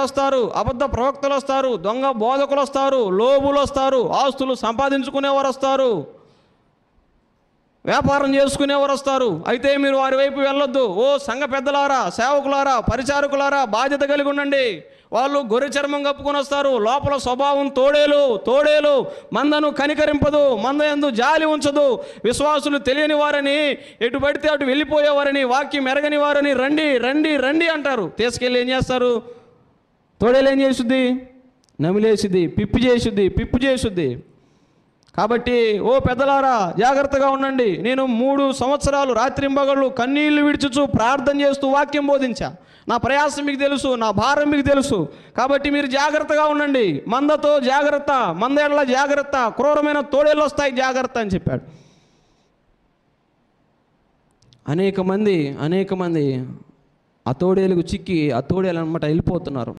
వస్తారు, అబద్ధ ప్రవక్తలు వస్తారు, దొంగ బోధకులు వస్తారు, లోబులు వస్తారు, ఆస్తులు సంపాదించుకునేవారు వస్తారు, వ్యాపారం చేసుకునేవారు వస్తారు. అయితే మీరు వారి వైపు వెళ్ళొద్దు. ఓ సంఘ పెద్దలారా, సేవకులారా, పరిచారకులారా, బాధ్యత కలిగి ఉండండి. వాళ్ళు గొర్రె చర్మం కప్పుకొని వస్తారు, లోపల స్వభావం తోడేలు, మందను కనికరింపదు, మంద యందు జాలి ఉంచదు, విశ్వాసులు తెలియని వారని, ఎటు పడితే అటు వెళ్ళిపోయేవారని, వాక్యం ఎరగని వారని రండి రండి రండి అంటారు. తీసుకెళ్ళి ఏం చేస్తారు? తోడేలు ఏం చేస్తుంది? నమిలేసిద్ది, పిప్పు చేసుద్ది. కాబట్టి ఓ పెద్దలారా జాగ్రత్తగా ఉండండి. నేను 3 సంవత్సరాలు రాత్రింబగళ్ళు కన్నీళ్లు విడిచుచు ప్రార్థన చేస్తూ వాక్యం బోధించా. నా ప్రయాసం మీకు తెలుసు, నా భారం మీకు తెలుసు. కాబట్టి మీరు జాగ్రత్తగా ఉండండి. మందతో జాగ్రత్త, మందేళ్ల జాగ్రత్త, క్రూరమైన తోడేళ్ళు వస్తాయి జాగ్రత్త అని చెప్పాడు. అనేక మంది ఆ తోడేలుకు చిక్కి ఆ తోడేలు అనమాట వెళ్ళిపోతున్నారు.